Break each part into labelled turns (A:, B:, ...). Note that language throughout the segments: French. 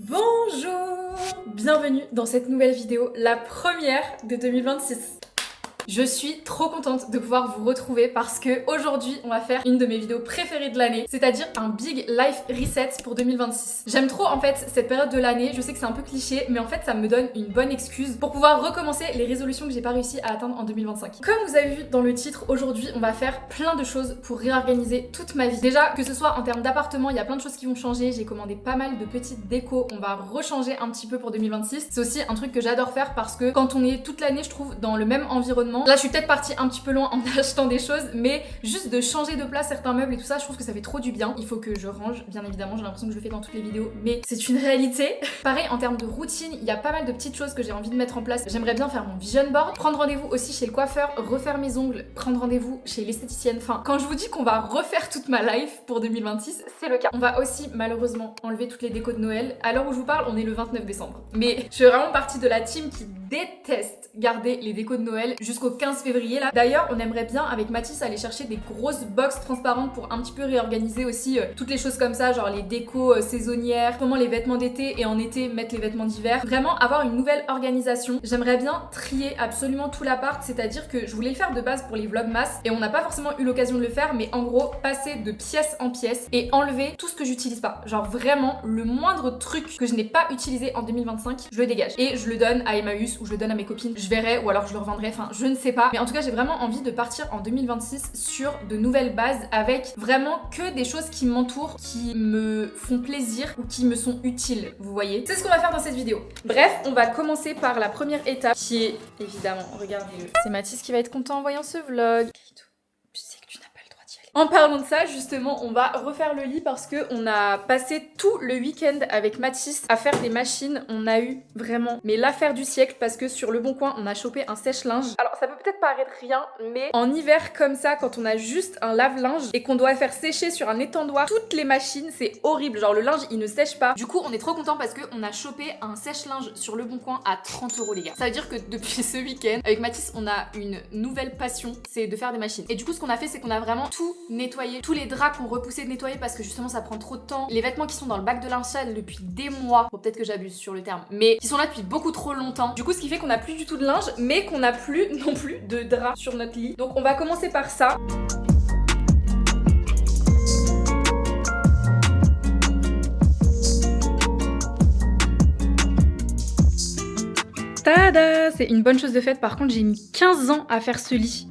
A: Bonjour! Bienvenue dans cette nouvelle vidéo, la première de 2026. Je suis trop contente de pouvoir vous retrouver parce que aujourd'hui on va faire une de mes vidéos préférées de l'année, c'est-à-dire un big life reset pour 2026. J'aime trop en fait cette période de l'année, je sais que c'est un peu cliché, mais en fait ça me donne une bonne excuse pour pouvoir recommencer les résolutions que j'ai pas réussi à atteindre en 2025. Comme vous avez vu dans le titre, aujourd'hui on va faire plein de choses pour réorganiser toute ma vie. Déjà, que ce soit en termes d'appartement, il y a plein de choses qui vont changer, j'ai commandé pas mal de petites décos, on va rechanger un petit peu pour 2026. C'est aussi un truc que j'adore faire parce que quand on est toute l'année, je trouve, dans le même environnement, là je suis peut-être partie un petit peu loin en achetant des choses, mais juste de changer de place certains meubles et tout ça, je trouve que ça fait trop du bien. Il faut que je range, bien évidemment, j'ai l'impression que je le fais dans toutes les vidéos, mais c'est une réalité. Pareil, en termes de routine, il y a pas mal de petites choses que j'ai envie de mettre en place. J'aimerais bien faire mon vision board, prendre rendez-vous aussi chez le coiffeur, refaire mes ongles, prendre rendez-vous chez l'esthéticienne. Enfin, quand je vous dis qu'on va refaire toute ma life pour 2026, c'est le cas. On va aussi malheureusement enlever toutes les décos de Noël. À l'heure où je vous parle, on est le 29 décembre. Mais je suis vraiment partie de la team qui déteste garder les décos de Noël jusqu'au 15 février là. D'ailleurs, on aimerait bien avec Mathis aller chercher des grosses box transparentes pour un petit peu réorganiser aussi toutes les choses comme ça, genre les décos saisonnières, comment les vêtements d'été et en été mettre les vêtements d'hiver. Vraiment avoir une nouvelle organisation. J'aimerais bien trier absolument tout l'appart, c'est-à-dire que je voulais le faire de base pour les vlogmas et on n'a pas forcément eu l'occasion de le faire, mais en gros passer de pièce en pièce et enlever tout ce que j'utilise pas. Genre vraiment le moindre truc que je n'ai pas utilisé en 2025, je le dégage et je le donne à Emmaüs ou je le donne à mes copines, je verrai, ou alors je le revendrai, enfin je ne sais pas, mais en tout cas j'ai vraiment envie de partir en 2026 sur de nouvelles bases avec vraiment que des choses qui m'entourent, qui me font plaisir ou qui me sont utiles, vous voyez. C'est ce qu'on va faire dans cette vidéo. Bref, on va commencer par la première étape qui est évidemment, regardez-le, c'est Mathis qui va être content en voyant ce vlog. Je sais que tu n'as pas le droit d'y aller. En parlant de ça, justement, on va refaire le lit parce que on a passé tout le week-end avec Mathis à faire des machines. On a eu vraiment, mais l'affaire du siècle parce que sur Le Bon Coin, on a chopé un sèche-linge. Alors, ça peut peut-être paraître rien, mais en hiver comme ça, quand on a juste un lave-linge et qu'on doit faire sécher sur un étendoir toutes les machines, c'est horrible. Genre, le linge, il ne sèche pas. Du coup, on est trop content parce qu'on a chopé un sèche-linge sur Le Bon Coin à 30 €, les gars. Ça veut dire que depuis ce week-end, avec Mathis, on a une nouvelle passion, c'est de faire des machines. Et du coup, ce qu'on a fait, c'est qu'on a vraiment tout nettoyer, tous les draps qu'on repoussait de nettoyer parce que justement ça prend trop de temps, les vêtements qui sont dans le bac de linge sale depuis des mois, bon peut-être que j'abuse sur le terme, mais qui sont là depuis beaucoup trop longtemps, du coup ce qui fait qu'on n'a plus du tout de linge mais qu'on n'a plus non plus de draps sur notre lit. Donc on va commencer par ça. Tada! C'est une bonne chose de faite, par contre j'ai mis 15 ans à faire ce lit.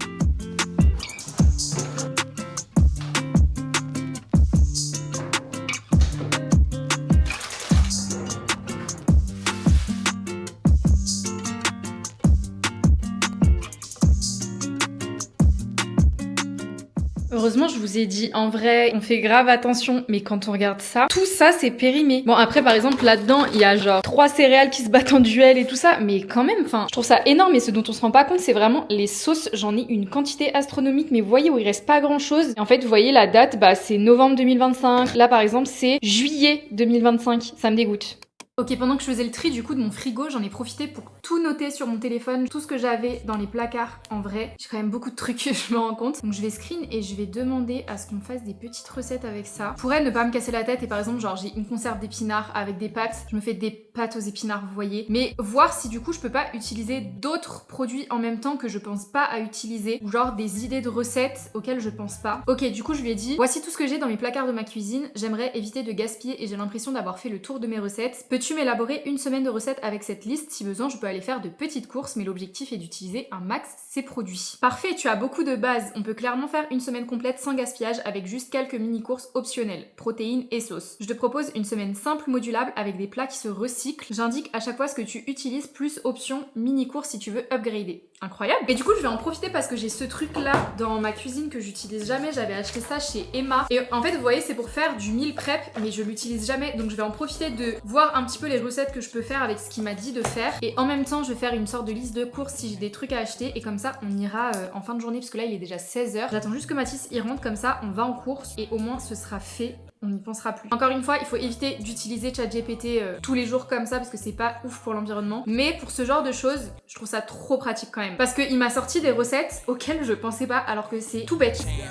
A: Heureusement, je vous ai dit, en vrai, on fait grave attention, mais quand on regarde ça, tout ça, c'est périmé. Bon, après, par exemple, là-dedans, il y a genre 3 céréales qui se battent en duel et tout ça, mais quand même, enfin, je trouve ça énorme, et ce dont on se rend pas compte, c'est vraiment les sauces. J'en ai une quantité astronomique, mais vous voyez où il reste pas grand-chose. Et en fait, vous voyez, la date, bah, c'est novembre 2025. Là, par exemple, c'est juillet 2025. Ça me dégoûte. Ok, pendant que je faisais le tri du coup de mon frigo, j'en ai profité pour tout noter sur mon téléphone, tout ce que j'avais dans les placards. En vrai, j'ai quand même beaucoup de trucs, je me rends compte. Donc je vais screen et je vais demander à ce qu'on fasse des petites recettes avec ça. Pour elle, ne pas me casser la tête et par exemple, genre j'ai une conserve d'épinards avec des pâtes, je me fais des pâtes aux épinards, vous voyez. Mais voir si du coup je peux pas utiliser d'autres produits en même temps que je pense pas à utiliser, ou genre des idées de recettes auxquelles je pense pas. Ok, du coup je lui ai dit, voici tout ce que j'ai dans mes placards de ma cuisine, j'aimerais éviter de gaspiller et j'ai l'impression d'avoir fait le tour de mes recettes. Peux-tu m'élaborer une semaine de recettes avec cette liste? Si besoin, je peux aller faire de petites courses, mais l'objectif est d'utiliser un max ces produits. Parfait, tu as beaucoup de bases. On peut clairement faire une semaine complète sans gaspillage avec juste quelques mini-courses optionnelles, protéines et sauces. Je te propose une semaine simple modulable avec des plats qui se recyclent. J'indique à chaque fois ce que tu utilises plus option mini-courses si tu veux upgrader. Incroyable. Et du coup, je vais en profiter parce que j'ai ce truc-là dans ma cuisine que j'utilise jamais. J'avais acheté ça chez Emma. Et en fait, vous voyez, c'est pour faire du meal prep, mais je l'utilise jamais. Donc, je vais en profiter de voir un petit peu les recettes que je peux faire avec ce qu'il m'a dit de faire. Et en même temps, je vais faire une sorte de liste de courses si j'ai des trucs à acheter. Et comme ça, on ira en fin de journée, parce que là, il est déjà 16h. J'attends juste que Mathis y rentre, comme ça, on va en course. Et au moins, ce sera fait. On n'y pensera plus. Encore une fois, il faut éviter d'utiliser ChatGPT tous les jours comme ça parce que c'est pas ouf pour l'environnement. Mais pour ce genre de choses, je trouve ça trop pratique quand même. Parce qu'il m'a sorti des recettes auxquelles je pensais pas alors que c'est tout bête. Les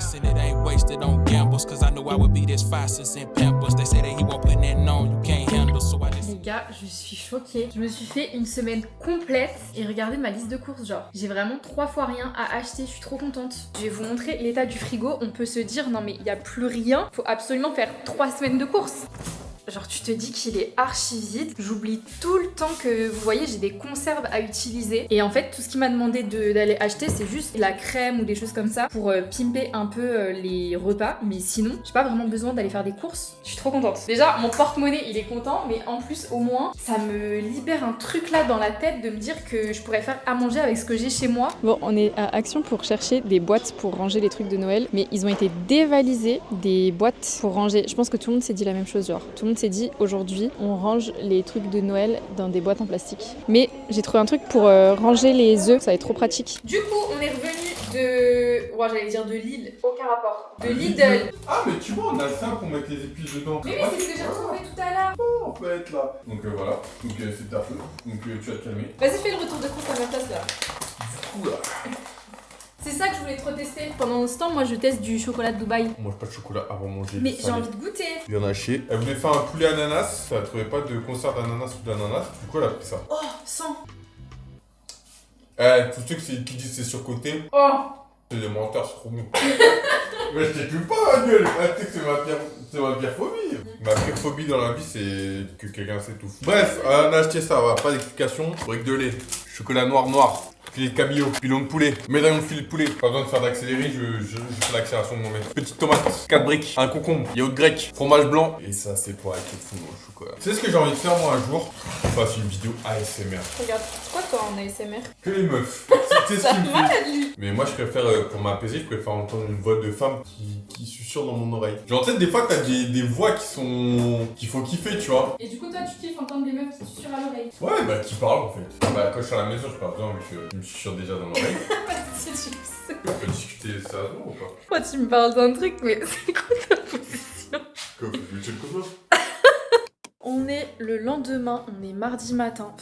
A: gars, je suis choquée. Je me suis fait une semaine complète et regardez ma liste de courses, genre. J'ai vraiment 3 fois rien à acheter, je suis trop contente. Je vais vous montrer l'état du frigo. On peut se dire, non mais il n'y a plus rien. Faut absolument faire 3 semaines de courses. Genre tu te dis qu'il est archi vide. J'oublie tout le temps que, vous voyez, j'ai des conserves à utiliser. Et en fait, tout ce qu'il m'a demandé d'aller acheter, c'est juste la crème ou des choses comme ça pour pimper un peu les repas. Mais sinon, j'ai pas vraiment besoin d'aller faire des courses. Je suis trop contente. Déjà, mon porte-monnaie, il est content. Mais en plus, au moins, ça me libère un truc là dans la tête de me dire que je pourrais faire à manger avec ce que j'ai chez moi. Bon, on est à Action pour chercher des boîtes pour ranger les trucs de Noël. Mais ils ont été dévalisés, des boîtes pour ranger. Je pense que tout le monde s'est dit la même chose, genre. Tout le monde s'est dit aujourd'hui on range les trucs de Noël dans des boîtes en plastique. Mais j'ai trouvé un truc pour ranger les œufs, ça va être trop pratique. Du coup on est revenu de... Ouais, j'allais dire de Lidl, aucun rapport. De Lidl.
B: Ah mais tu vois on a ça pour mettre les épices dedans.
A: Mais oui c'est ce que j'ai retrouvé tout à l'heure.
B: On peut être là. Donc voilà, donc c'est ta feu. Donc tu vas te calmer.
A: Vas-y fais le retour de course à ma place là.
B: Du coup là.
A: C'est ça que je voulais trop tester. Pendant ce temps, moi je teste du chocolat de Dubaï.
B: On mange pas de chocolat avant de manger.
A: Mais j'ai envie de goûter.
B: Il y en a chez. Elle voulait faire un poulet ananas. Elle trouvait pas de conserve d'ananas ou d'ananas. Du coup elle a pris ça.
A: Oh, 100.
B: Tous ceux qui disent c'est surcoté.
A: Oh.
B: C'est des menteurs, c'est trop bon. Mais je t'écoute pas ma gueule. Tu sais que c'est ma pire phobie. Ma pire phobie dans la vie c'est que quelqu'un s'étouffe. Bref, on a acheté ça, voilà, pas d'explication. Brique de lait, chocolat noir. Filet de cabillaud, pilon de poulet, médaillon de filet de poulet. Pas besoin de faire d'accéléré, je fais l'accélération de mon maître. Petite tomate, 4 briques, un concombre, yaourt grec, fromage blanc. Et ça, c'est pour avec le fou au chocolat. Tu sais ce que j'ai envie de faire moi un jour? Je fasse une vidéo ASMR.
A: Regarde, c'est quoi toi en ASMR?
B: Que les meufs. C'est ce qui me fait. Mais moi, je préfère, pour m'apaiser, je préfère entendre une voix de femme qui susurre dans mon oreille. Genre, tu sais, des fois, t'as des voix qu'il faut kiffer, tu vois.
A: Et du coup, toi, tu kiffes entendre des meufs qui susurrent à l'oreille?
B: Ouais, bah, qui parlent en fait. Bah, quand je suis à la maison, je parle besoin, mais je me susurre déjà dans l'oreille.
A: Si tu le sais.
B: On peut discuter sérieusement ou pas?
A: Pourquoi tu me parles d'un truc, mais c'est quoi ta position?
B: Quoi, tu veux que je te coupe?
A: On est le lendemain, on est mardi matin,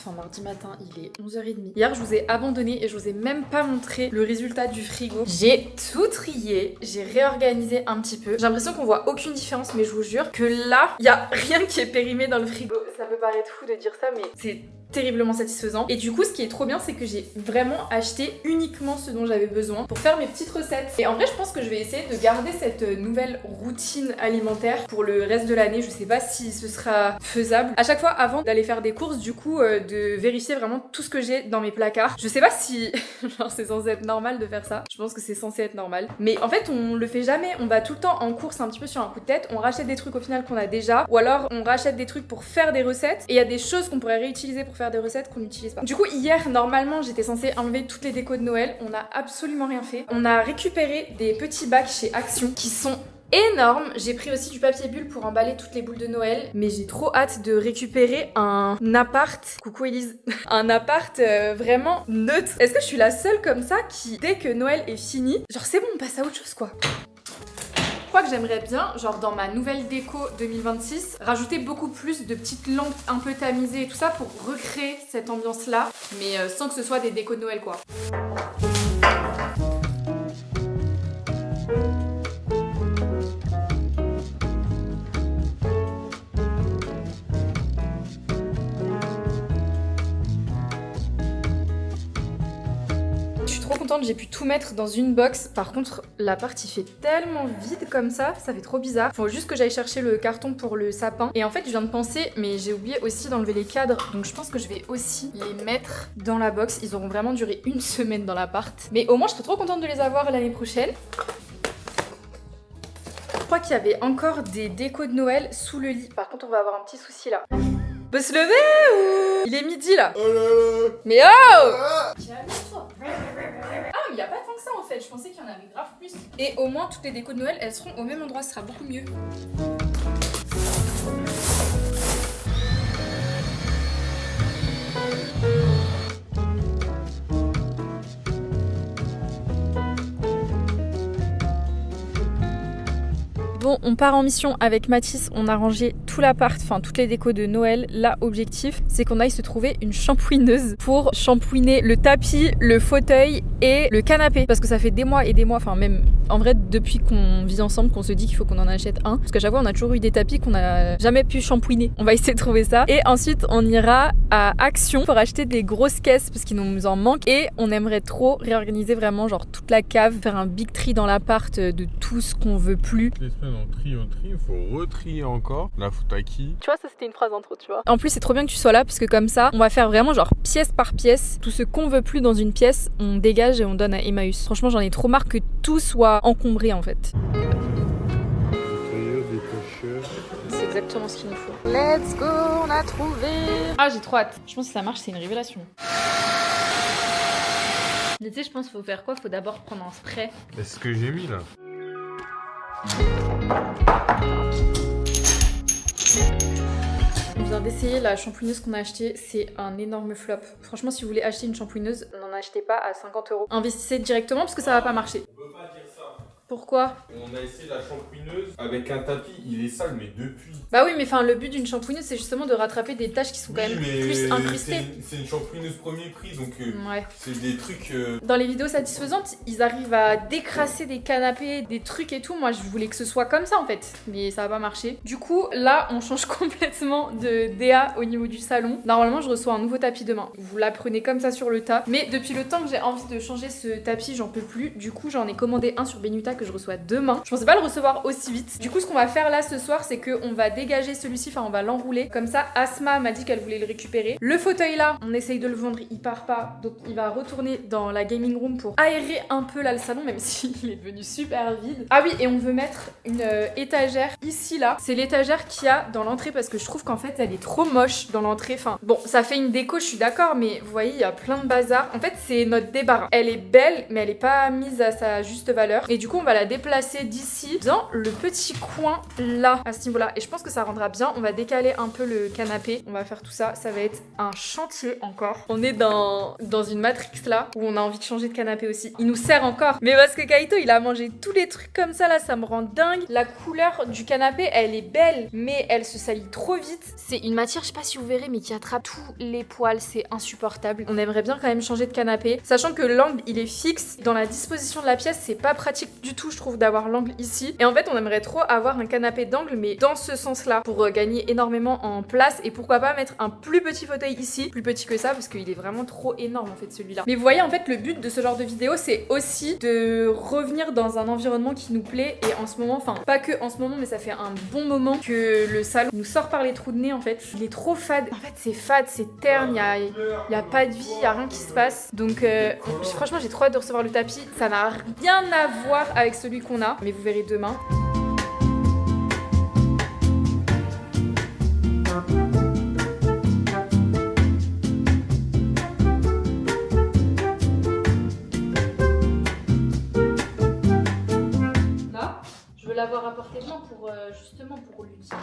A: il est 11h30. Hier je vous ai abandonné et je vous ai même pas montré le résultat du frigo. J'ai tout trié, j'ai réorganisé un petit peu. J'ai l'impression qu'on voit aucune différence mais je vous jure que là, il y a rien qui est périmé dans le frigo. Ça peut paraître fou de dire ça mais c'est terriblement satisfaisant. Et du coup, ce qui est trop bien, c'est que j'ai vraiment acheté uniquement ce dont j'avais besoin pour faire mes petites recettes. Et en vrai, je pense que je vais essayer de garder cette nouvelle routine alimentaire pour le reste de l'année. Je sais pas si ce sera faisable. À chaque fois, avant d'aller faire des courses, du coup, de vérifier vraiment tout ce que j'ai dans mes placards. Je sais pas si genre c'est censé être normal de faire ça. Je pense que c'est censé être normal. Mais en fait, on le fait jamais. On va tout le temps en course un petit peu sur un coup de tête. On rachète des trucs au final qu'on a déjà. Ou alors, on rachète des trucs pour faire des recettes. Et il y a des choses qu'on pourrait réutiliser pour faire des recettes qu'on n'utilise pas. Du coup, hier, normalement, j'étais censée enlever toutes les décos de Noël. On n'a absolument rien fait. On a récupéré des petits bacs chez Action qui sont énormes. J'ai pris aussi du papier bulle pour emballer toutes les boules de Noël. Mais j'ai trop hâte de récupérer un appart. Coucou Elise. Un appart vraiment neutre. Est-ce que je suis la seule comme ça qui, dès que Noël est fini, genre c'est bon, on passe à autre chose quoi. Je crois que j'aimerais bien, genre dans ma nouvelle déco 2026, rajouter beaucoup plus de petites lampes un peu tamisées et tout ça pour recréer cette ambiance là, mais sans que ce soit des décos de Noël quoi. J'ai pu tout mettre dans une box. Par contre, l'appart il fait tellement vide comme ça fait trop bizarre. Faut juste que j'aille chercher le carton pour le sapin. Et en fait, je viens de penser, mais j'ai oublié aussi d'enlever les cadres. Donc je pense que je vais aussi les mettre dans la box. Ils auront vraiment duré une semaine dans l'appart. Mais au moins, je serais trop contente de les avoir l'année prochaine. Je crois qu'il y avait encore des décos de Noël sous le lit. Par contre, on va avoir un petit souci là. On peut se lever ou... Il est midi là.
B: Oh là là.
A: Mais oh calme-toi. Ah mais y a pas tant que ça en fait, je pensais qu'il y en avait grave plus. Et au moins toutes les décos de Noël elles seront au même endroit, ce sera beaucoup mieux. Bon, on part en mission avec Mathis, on a rangé tout l'appart, enfin toutes les décos de Noël. Là, objectif, c'est qu'on aille se trouver une shampouineuse pour shampouiner le tapis, le fauteuil et le canapé. Parce que ça fait des mois et des mois, enfin même En vrai, depuis qu'on vit ensemble, qu'on se dit qu'il faut qu'on en achète un. Parce qu'à chaque fois, on a toujours eu des tapis qu'on n'a jamais pu shampouiner. On va essayer de trouver ça. Et ensuite, on ira à Action pour acheter des grosses caisses parce qu'il nous en manque. Et on aimerait trop réorganiser vraiment genre toute la cave, faire un big tri dans l'appart de tout ce qu'on veut plus.
B: Les semaines on trie, il faut retrier encore. La faute à qui?
A: Tu vois, ça c'était une phrase d'intro, tu vois. En plus, c'est trop bien que tu sois là parce que comme ça, on va faire vraiment genre pièce par pièce. Tout ce qu'on veut plus dans une pièce, on dégage et on donne à Emmaüs. Franchement, j'en ai trop marre que tout soit encombré en fait. C'est exactement ce qu'il nous faut. Let's go, on a trouvé. Ah, j'ai trop hâte. Je pense que si ça marche, c'est une révélation. Mais tu sais, je pense qu'il faut faire quoi? Faut d'abord prendre un spray.
B: C'est ce que j'ai mis là.
A: On vient d'essayer la shampouineuse qu'on a achetée, c'est un énorme flop. Franchement, si vous voulez acheter une shampouineuse, n'en achetez pas à 50 €. Investissez directement parce que ça va pas marcher.
B: On peut pas dire ça.
A: Pourquoi?
B: On a essayé la shampouineuse avec un tapis, il est sale, mais depuis.
A: Bah oui, mais enfin, le but d'une shampouineuse, c'est justement de rattraper des tâches qui sont quand même plus incrustées.
B: C'est une shampouineuse premier prix, donc
A: ouais.
B: c'est des trucs...
A: Dans les vidéos satisfaisantes, ils arrivent à décrasser des canapés, des trucs et tout. Moi, je voulais que ce soit comme ça, en fait. Mais ça va pas marcher. Du coup, là, on change complètement de DA au niveau du salon. Normalement, je reçois un nouveau tapis demain. Vous l'apprenez comme ça sur le tas. Mais depuis le temps que j'ai envie de changer ce tapis, j'en peux plus. Du coup, j'en ai commandé un sur Benuta que je reçois demain. Je pensais pas le recevoir aussi vite. Du coup, ce qu'on va faire là ce soir, c'est qu'on va dégager celui-ci, enfin on va l'enrouler. Comme ça, Asma m'a dit qu'elle voulait le récupérer. Le fauteuil là, on essaye de le vendre, il part pas. Donc il va retourner dans la gaming room pour aérer un peu là le salon, même s'il est devenu super vide. Ah oui, et on veut mettre une étagère ici là. C'est l'étagère qu'il y a dans l'entrée parce que je trouve qu'en fait elle est trop moche dans l'entrée. Enfin bon, ça fait une déco, je suis d'accord, mais vous voyez, il y a plein de bazar. En fait, c'est notre débarras. Elle est belle, mais elle est pas mise à sa juste valeur. Et du coup, on va la déplacer d'ici dans le petit coin là, à ce niveau-là. Et je pense que ça rendra bien. On va décaler un peu le canapé. On va faire tout ça. Ça va être un chantier encore. On est dans une matrix là où on a envie de changer de canapé aussi. Il nous sert encore. Mais parce que Kaito, il a mangé tous les trucs comme ça là, ça me rend dingue. La couleur du canapé, elle est belle, mais elle se salit trop vite. C'est une matière, je sais pas si vous verrez, mais qui attrape tous les poils. C'est insupportable. On aimerait bien quand même changer de canapé. Sachant que l'angle, il est fixe. Dans la disposition de la pièce, c'est pas pratique du tout, je trouve, d'avoir l'angle ici. Et en fait, on aimerait trop avoir un canapé d'angle, mais dans ce sens-là, pour gagner énormément en place. Et pourquoi pas mettre un plus petit fauteuil ici, plus petit que ça, parce qu'il est vraiment trop énorme en fait celui-là. Mais vous voyez, en fait, le but de ce genre de vidéo, c'est aussi de revenir dans un environnement qui nous plaît. Et en ce moment, enfin, pas que en ce moment, mais ça fait un bon moment que le salon nous sort par les trous de nez en fait. Il est trop fade. En fait, c'est fade, c'est terne, il y a pas de vie, il y a rien qui se passe. Donc, franchement, j'ai trop hâte de recevoir le tapis. Ça n'a rien à voir avec celui qu'on a, mais vous verrez demain. Là, je veux l'avoir à portée de main pour justement pour l'utiliser.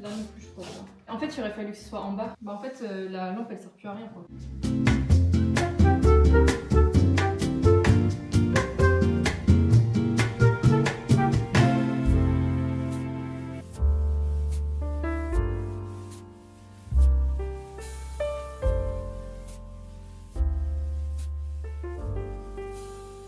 A: Là non plus, je crois pas. En fait, il aurait fallu que ce soit en bas. Bah en fait, la lampe, elle sert plus à rien quoi.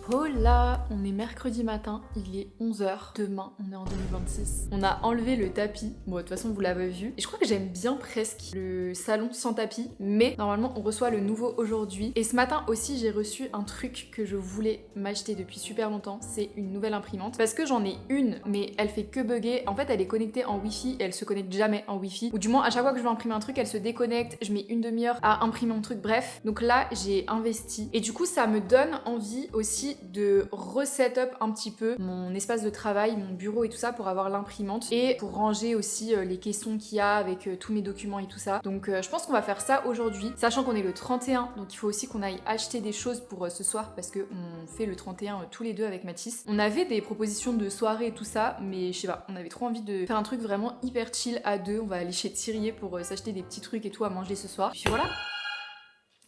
A: Hola, on est mercredi matin, il est 11 h. Demain, on est en 2026. On a enlevé le tapis. Bon, de toute façon, vous l'avez vu. Et je crois que j'aime bien presque le salon sans tapis. Mais normalement, on reçoit le nouveau aujourd'hui. Et ce matin aussi, j'ai reçu un truc que je voulais m'acheter depuis super longtemps. C'est une nouvelle imprimante. Parce que j'en ai une, mais elle fait que bugger. En fait, elle est connectée en Wi-Fi et elle se connecte jamais en Wi-Fi. Ou du moins, à chaque fois que je veux imprimer un truc, elle se déconnecte. Je mets une demi-heure à imprimer mon truc. Bref. Donc là, j'ai investi. Et du coup, ça me donne envie aussi de reset-up un petit peu mon espace de travail, mon bureau et tout ça pour avoir l'imprimante et pour ranger aussi les caissons qu'il y a avec tous mes documents et tout ça. Donc je pense qu'on va faire ça aujourd'hui, sachant qu'on est le 31, donc il faut aussi qu'on aille acheter des choses pour ce soir parce qu'on fait le 31 tous les deux avec Mathis. On avait des propositions de soirée et tout ça, mais je sais pas, on avait trop envie de faire un truc vraiment hyper chill à deux. On va aller chez Thirier pour s'acheter des petits trucs et tout à manger ce soir. Puis voilà,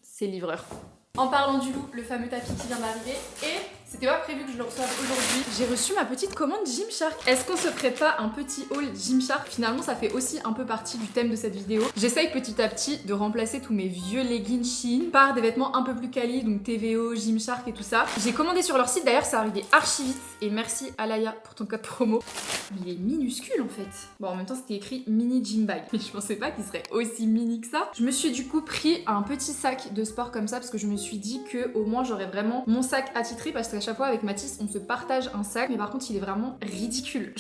A: c'est livreur. En parlant du loup, le fameux tapis qui vient d'arriver et C'était pas prévu que je le reçoive aujourd'hui. J'ai reçu ma petite commande Gymshark. Est-ce qu'on se ferait pas un petit haul Gymshark? Finalement, ça fait aussi un peu partie du thème de cette vidéo. J'essaye petit à petit de remplacer tous mes vieux leggings Shein par des vêtements un peu plus quali, donc TVO, Gymshark et tout ça. J'ai commandé sur leur site, d'ailleurs ça arrivait archi vite. Et merci Alaya pour ton code promo. Mais il est minuscule en fait. Bon, en même temps c'était écrit mini gym bag. Mais je pensais pas qu'il serait aussi mini que ça. Je me suis du coup pris un petit sac de sport comme ça parce que je me suis dit que au moins j'aurais vraiment mon sac attitré, parce qu'à chaque fois avec Mathis on se partage un sac, mais par contre il est vraiment ridicule.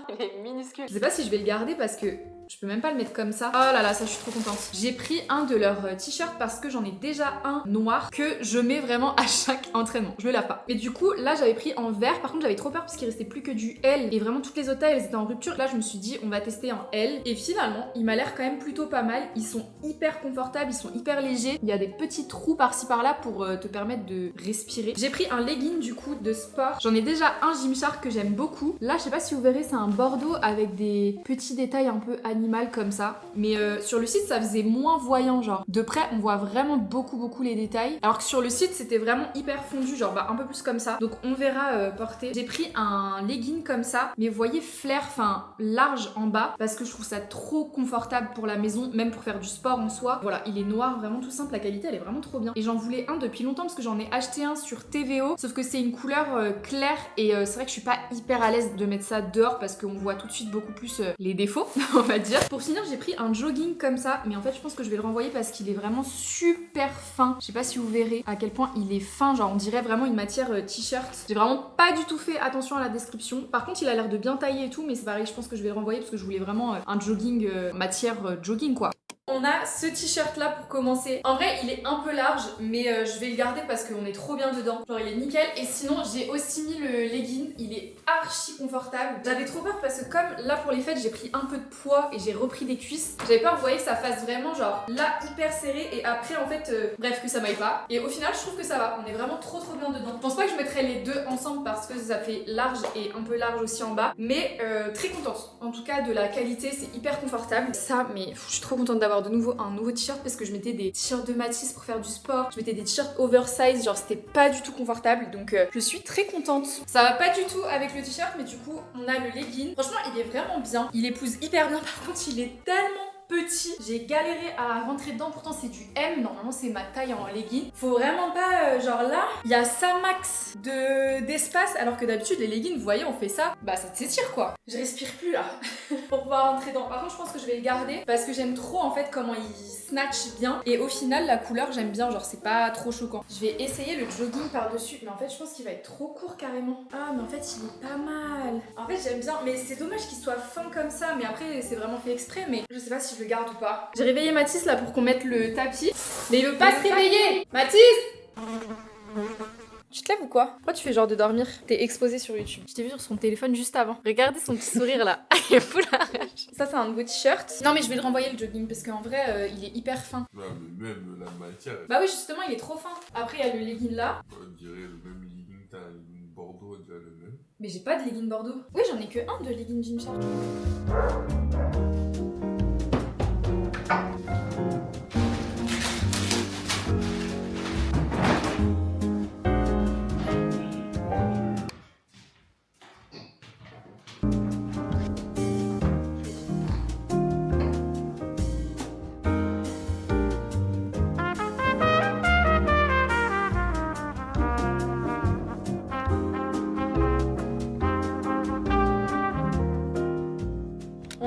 A: Il est minuscule. Je sais pas si je vais le garder parce que je peux même pas le mettre comme ça. Oh là là, ça je suis trop contente. J'ai pris un de leurs t-shirts parce que j'en ai déjà un noir que je mets vraiment à chaque entraînement. Je le lave pas. Mais du coup, là j'avais pris en vert. Par contre, j'avais trop peur parce qu'il restait plus que du L. Et vraiment toutes les autres tailles, elles étaient en rupture. Là, je me suis dit, on va tester en L. Et finalement, il m'a l'air quand même plutôt pas mal. Ils sont hyper confortables, ils sont hyper légers. Il y a des petits trous par-ci par-là pour te permettre de respirer. J'ai pris un legging du coup de sport. J'en ai déjà un Gymshark que j'aime beaucoup. Là, je sais pas si vous verrez, c'est un bordeaux avec des petits détails un peu animal comme ça, mais sur le site ça faisait moins voyant, genre de près on voit vraiment beaucoup les détails, alors que sur le site c'était vraiment hyper fondu, genre un peu plus comme ça, donc on verra porter. J'ai pris un legging comme ça, mais vous voyez flair, enfin large en bas, parce que je trouve ça trop confortable pour la maison, même pour faire du sport en soi. Voilà, il est noir, vraiment tout simple, la qualité elle est vraiment trop bien, et j'en voulais un depuis longtemps parce que j'en ai acheté un sur TVO, sauf que c'est une couleur claire, et c'est vrai que je suis pas hyper à l'aise de mettre ça dehors parce qu'on voit tout de suite beaucoup plus les défauts, on va dire. Pour finir, j'ai pris un jogging comme ça, mais en fait je pense que je vais le renvoyer parce qu'il est vraiment super fin. Je sais pas si vous verrez à quel point il est fin, genre on dirait vraiment une matière t-shirt. J'ai vraiment pas du tout fait attention à la description. Par contre il a l'air de bien tailler et tout, mais c'est pareil, je pense que je vais le renvoyer parce que je voulais vraiment un jogging matière jogging quoi. On a ce t-shirt là pour commencer. En vrai il est un peu large, mais je vais le garder parce qu'on est trop bien dedans. Genre il est nickel. Et sinon j'ai aussi mis le legging, il est archi confortable. J'avais trop peur parce que comme là pour les fêtes j'ai pris un peu de poids et j'ai repris des cuisses, j'avais peur vous voyez que ça fasse vraiment genre là hyper serré et après en fait bref que ça m'aille pas. Et au final je trouve que ça va, on est vraiment trop bien dedans. Je pense pas que je mettrais les deux ensemble parce que ça fait large et un peu large aussi en bas, mais très contente. En tout cas de la qualité, c'est hyper confortable. Ça, mais je suis trop contente d'avoir de nouveau un nouveau t-shirt parce que je mettais des t-shirts de Mathis pour faire du sport, je mettais des t-shirts oversize, genre c'était pas du tout confortable, donc je suis très contente. Ça va pas du tout avec le t-shirt, mais du coup on a le legging. Franchement il est vraiment bien, il épouse hyper bien, par contre il est tellement petit. J'ai galéré à rentrer dedans, pourtant c'est du M, normalement c'est ma taille en legging. Faut vraiment pas, genre là, il y a ça max d'espace, alors que d'habitude les leggings, vous voyez, on fait ça, bah ça s'étire quoi. Je respire plus là pour pouvoir rentrer dedans. Par contre je pense que je vais le garder parce que j'aime trop en fait comment il snatch bien, et au final la couleur j'aime bien, genre c'est pas trop choquant. Je vais essayer le jogging par dessus, mais en fait je pense qu'il va être trop court carrément. Ah mais en fait il est pas mal. En fait j'aime bien, mais c'est dommage qu'il soit fin comme ça, mais après c'est vraiment fait exprès, mais je sais pas si je le garde ou pas. J'ai réveillé Mathis là pour qu'on mette le tapis, mais il veut pas se réveiller. Mathis, tu te lèves ou quoi? Pourquoi tu fais genre de dormir? T'es exposé sur YouTube. Je t'ai vu sur son téléphone juste avant. Regardez son petit sourire là. Il est fou la rage. Ça c'est un nouveau t-shirt. Non mais je vais le renvoyer le jogging parce qu'en vrai il est hyper fin.
B: Non mais même la matière.
A: Bah oui justement il est trop fin. Après il y a le legging là.
B: On dirait le même legging, t'as un legging bordeaux, on dirait le même.
A: Mais j'ai pas de legging bordeaux. Oui j'en ai que un de legging Gymshark.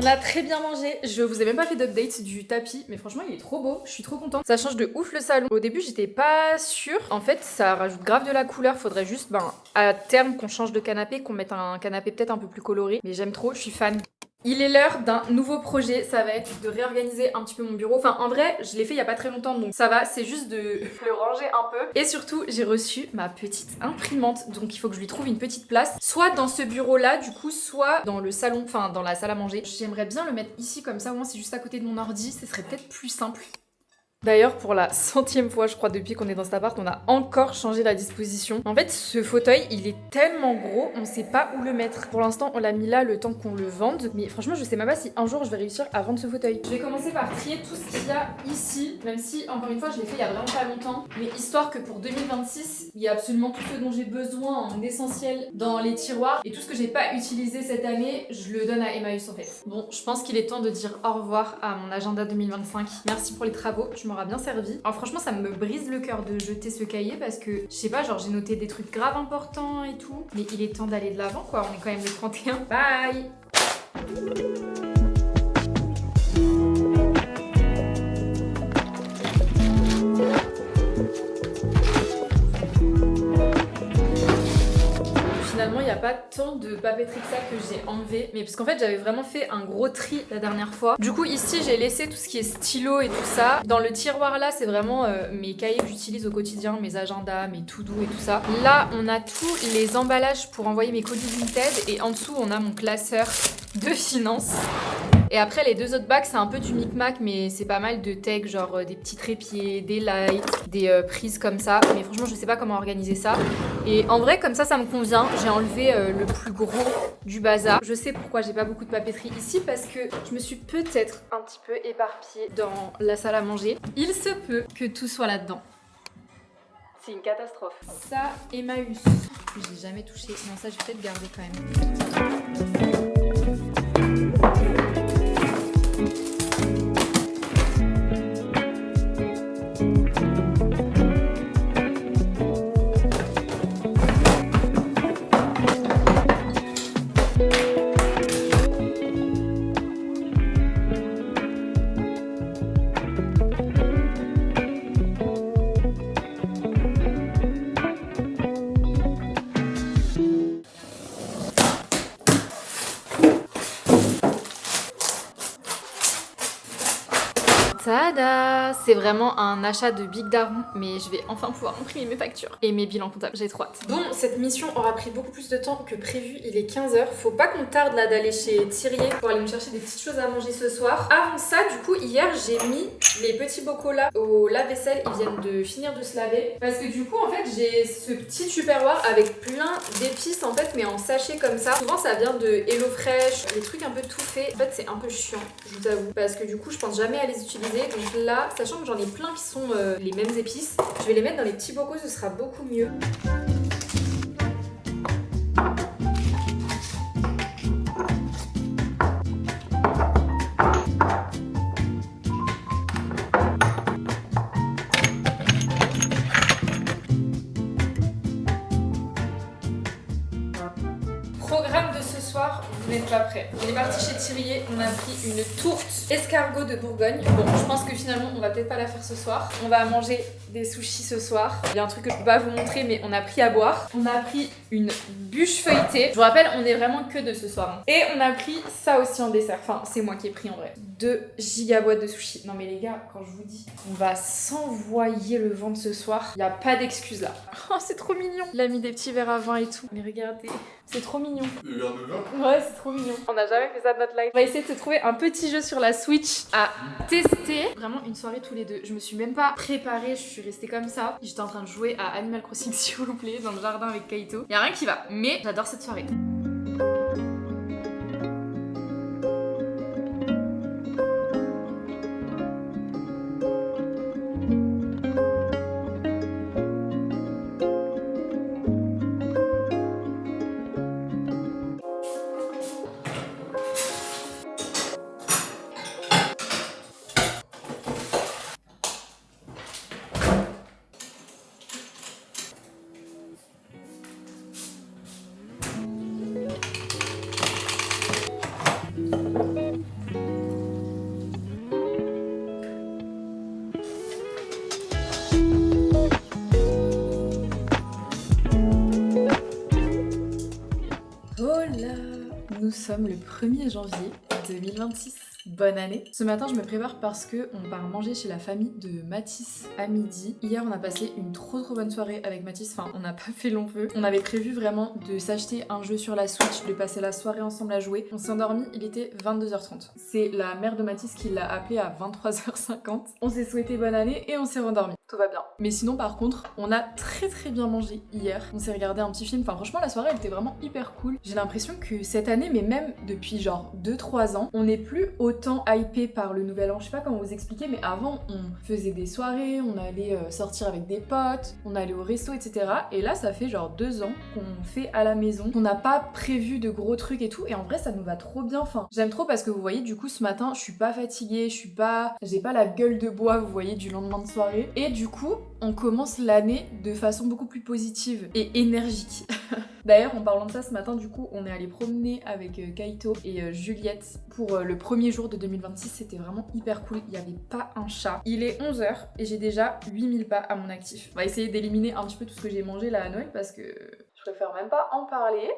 A: On a très bien mangé. Je vous ai même pas fait d'update du tapis, mais franchement il est trop beau. Je suis trop contente. Ça change de ouf le salon. Au début j'étais pas sûre. En fait ça rajoute grave de la couleur. Faudrait juste à terme qu'on change de canapé, qu'on mette un canapé peut-être un peu plus coloré. Mais j'aime trop, je suis fan. Il est l'heure d'un nouveau projet, ça va être de réorganiser un petit peu mon bureau. Enfin en vrai je l'ai fait il y a pas très longtemps donc ça va, c'est juste de le ranger un peu. Et surtout j'ai reçu ma petite imprimante, donc il faut que je lui trouve une petite place, soit dans ce bureau là du coup, soit dans le salon, enfin dans la salle à manger. J'aimerais bien le mettre ici comme ça, au moins c'est juste à côté de mon ordi, ce serait peut-être plus simple. D'ailleurs, pour la 100e fois, je crois, depuis qu'on est dans cet appart, on a encore changé la disposition. En fait, ce fauteuil, il est tellement gros, on sait pas où le mettre. Pour l'instant, on l'a mis là le temps qu'on le vende. Mais franchement, je sais même pas si un jour je vais réussir à vendre ce fauteuil. Je vais commencer par trier tout ce qu'il y a ici, même si, encore une fois, je l'ai fait il y a vraiment pas longtemps. Mais histoire que pour 2026, il y a absolument tout ce dont j'ai besoin en essentiel dans les tiroirs. Et tout ce que j'ai pas utilisé cette année, je le donne à Emmaüs en fait. Bon, je pense qu'il est temps de dire au revoir à mon agenda 2025. Merci pour les travaux. M'aura bien servi. Alors franchement ça me brise le cœur de jeter ce cahier parce que je sais pas, genre j'ai noté des trucs graves importants et tout, mais il est temps d'aller de l'avant quoi, on est quand même le 31. Bye. Finalement, il n'y a pas tant de papeterie que ça que j'ai enlevé, mais parce qu'en fait, j'avais vraiment fait un gros tri la dernière fois. Du coup, ici, j'ai laissé tout ce qui est stylo et tout ça. Dans le tiroir là, c'est vraiment mes cahiers que j'utilise au quotidien, mes agendas, mes to-do et tout ça. Là, on a tous les emballages pour envoyer mes colis Vinted et en dessous, on a mon classeur de finances. Et après les deux autres bacs c'est un peu du micmac mais c'est pas mal de tech genre des petits trépieds, des lights, des prises comme ça. Mais franchement je sais pas comment organiser ça. Et en vrai comme ça me convient. J'ai enlevé le plus gros du bazar. Je sais pourquoi j'ai pas beaucoup de papeterie ici parce que je me suis peut-être un petit peu éparpillée dans la salle à manger. Il se peut que tout soit là-dedans. C'est une catastrophe. Ça, Emmaüs. J'ai jamais touché. Non ça je vais peut-être garder quand même. Tada! C'est vraiment un achat de Big Daron, mais je vais enfin pouvoir imprimer mes factures et mes bilans comptables, j'ai trop hâte. Bon, cette mission aura pris beaucoup plus de temps que prévu, il est 15h. Faut pas qu'on tarde là d'aller chez Thirier pour aller me chercher des petites choses à manger ce soir. Avant ça, du coup, hier, j'ai mis les petits bocaux là au lave-vaisselle, ils viennent de finir de se laver. Parce que du coup, en fait, j'ai ce petit tupperware avec plein d'épices en fait, mais en sachet comme ça. Souvent, ça vient de HelloFresh, les trucs un peu tout faits. En fait, c'est un peu chiant, je vous avoue, parce que du coup, je pense jamais à les utiliser. Donc là, sachant que j'en ai plein qui sont les mêmes épices, je vais les mettre dans les petits bocaux, ce sera beaucoup mieux. Programme de ce soir, vous n'êtes pas prêts. On est parti chez Thirier, on a pris une tourte escargot de Bourgogne. Bon, je pense que finalement, on va peut-être pas la faire ce soir. On va manger des sushis ce soir. Il y a un truc que je peux pas vous montrer, mais on a pris à boire. On a pris une bûche feuilletée. Je vous rappelle, on est vraiment que de ce soir. Et on a pris ça aussi en dessert. Enfin, c'est moi qui ai pris en vrai. 2 gigaboîtes de sushis. Non mais les gars, quand je vous dis, on va s'envoyer le ventre ce soir. Il y a pas d'excuse là. Oh, c'est trop mignon. Il a mis des petits verres à vin et tout. Mais regardez, c'est trop mignon.
B: Des verres de vin?
A: Ouais, c'est trop mignon. On n'a jamais fait ça de notre life. On va essayer de se trouver un petit jeu sur la Switch à tester. Vraiment une soirée tous les deux. Je me suis même pas préparée, je suis restée comme ça. J'étais en train de jouer à Animal Crossing s'il vous plaît, dans le jardin avec Kaito. Y a rien qui va, mais j'adore cette soirée. Nous sommes le 1er janvier 2026. Bonne année. Ce matin, je me prépare parce que on part manger chez la famille de Mathis à midi. Hier, on a passé une trop bonne soirée avec Mathis. Enfin, on n'a pas fait long feu. On avait prévu vraiment de s'acheter un jeu sur la Switch, de passer la soirée ensemble à jouer. On s'est endormi, il était 22h30. C'est la mère de Mathis qui l'a appelé à 23h50. On s'est souhaité bonne année et on s'est rendormi. Tout va bien. Mais sinon, par contre, on a très bien mangé hier. On s'est regardé un petit film. Enfin, franchement, la soirée, elle était vraiment hyper cool. J'ai l'impression que cette année, mais même depuis genre 2-3 ans, on n'est plus autant hypé par le nouvel an. Je sais pas comment vous expliquer, mais avant, on faisait des soirées, on allait sortir avec des potes, on allait au resto, etc. Et là, ça fait genre 2 ans qu'on fait à la maison. On n'a pas prévu de gros trucs et tout. Et en vrai, ça nous va trop bien. Enfin, j'aime trop parce que vous voyez, du coup, ce matin, je suis pas fatiguée, j'ai pas la gueule de bois, vous voyez, du lendemain de soirée. Et du coup, on commence l'année de façon beaucoup plus positive et énergique. D'ailleurs, en parlant de ça, ce matin, du coup, on est allé promener avec Kaito et Juliette pour le premier jour de 2026. C'était vraiment hyper cool. Il n'y avait pas un chat. Il est 11h et j'ai déjà 8000 pas à mon actif. On va essayer d'éliminer un petit peu tout ce que j'ai mangé là à Noël parce que je préfère même pas en parler.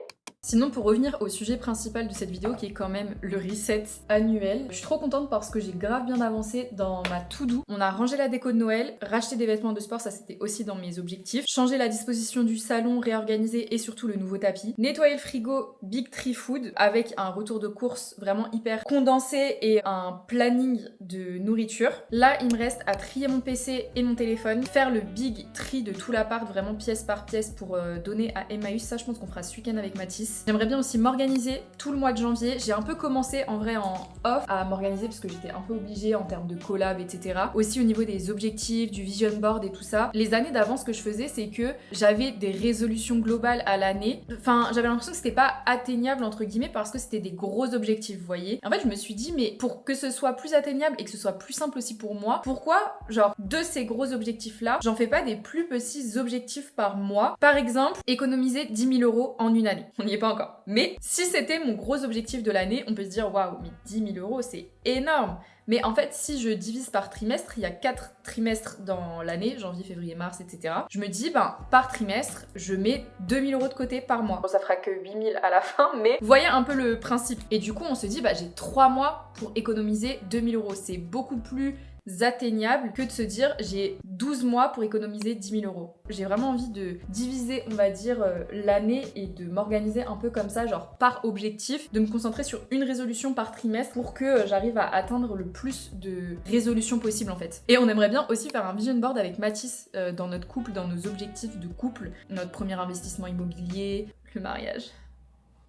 A: Sinon, pour revenir au sujet principal de cette vidéo qui est quand même le reset annuel, je suis trop contente parce que j'ai grave bien avancé dans ma to-do. On a rangé la déco de Noël, racheté des vêtements de sport, ça c'était aussi dans mes objectifs, changé la disposition du salon, réorganisé et surtout le nouveau tapis, nettoyer le frigo Big Tree Food avec un retour de course vraiment hyper condensé et un planning de nourriture. Là, il me reste à trier mon PC et mon téléphone, faire le big tri de tout l'appart, vraiment pièce par pièce pour donner à Emmaüs. Ça, je pense qu'on fera ce week-end avec Mathis. J'aimerais bien aussi m'organiser tout le mois de janvier. J'ai un peu commencé en vrai en off à m'organiser parce que j'étais un peu obligée en termes de collab, etc. Aussi au niveau des objectifs, du vision board et tout ça. Les années d'avant, ce que je faisais, c'est que j'avais des résolutions globales à l'année. Enfin, j'avais l'impression que c'était pas atteignable entre guillemets parce que c'était des gros objectifs, vous voyez. En fait, je me suis dit, mais pour que ce soit plus atteignable et que ce soit plus simple aussi pour moi, pourquoi, genre, de ces gros objectifs-là, j'en fais pas des plus petits objectifs par mois. Par exemple, économiser 10 000 € en une année. On n'y est pas encore. Mais si c'était mon gros objectif de l'année, on peut se dire waouh, mais 10 000 € c'est énorme. Mais en fait, si je divise par trimestre, il y a 4 trimestres dans l'année, janvier, février, mars, etc. Je me dis, par trimestre, je mets 2 000 € de côté par mois. Bon, ça fera que 8 000 à la fin, mais vous voyez un peu le principe. Et du coup, on se dit, j'ai 3 mois pour économiser 2 000 €. C'est beaucoup plus atteignable que de se dire j'ai 12 mois pour économiser 10 000 €. J'ai vraiment envie de diviser, on va dire, l'année et de m'organiser un peu comme ça, genre par objectif, de me concentrer sur une résolution par trimestre pour que j'arrive à atteindre le plus de résolutions possible en fait. Et on aimerait bien aussi faire un vision board avec Mathis dans notre couple, dans nos objectifs de couple, notre premier investissement immobilier, le mariage.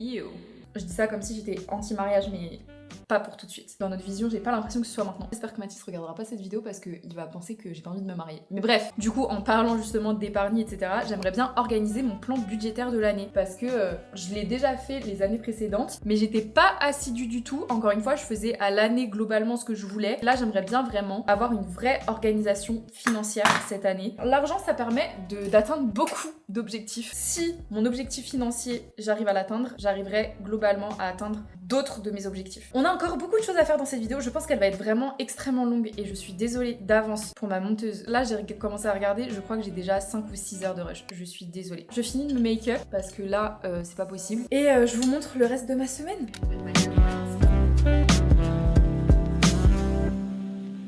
A: Yo. Je dis ça comme si j'étais anti-mariage, mais pas pour tout de suite. Dans notre vision, j'ai pas l'impression que ce soit maintenant. J'espère que Mathis regardera pas cette vidéo parce qu'il va penser que j'ai pas envie de me marier. Mais bref, du coup, en parlant justement d'épargne, etc., j'aimerais bien organiser mon plan budgétaire de l'année parce que je l'ai déjà fait les années précédentes, mais j'étais pas assidue du tout. Encore une fois, je faisais à l'année globalement ce que je voulais. Là, j'aimerais bien vraiment avoir une vraie organisation financière cette année. L'argent, ça permet d'atteindre beaucoup d'objectifs. Si mon objectif financier, j'arrive à l'atteindre, j'arriverai globalement à atteindre d'autres de mes objectifs. On a encore beaucoup de choses à faire dans cette vidéo, je pense qu'elle va être vraiment extrêmement longue et je suis désolée d'avance pour ma monteuse. Là, j'ai commencé à regarder, je crois que j'ai déjà 5 ou 6 heures de rush. Je suis désolée. Je finis de me make-up parce que là, c'est pas possible. Et je vous montre le reste de ma semaine.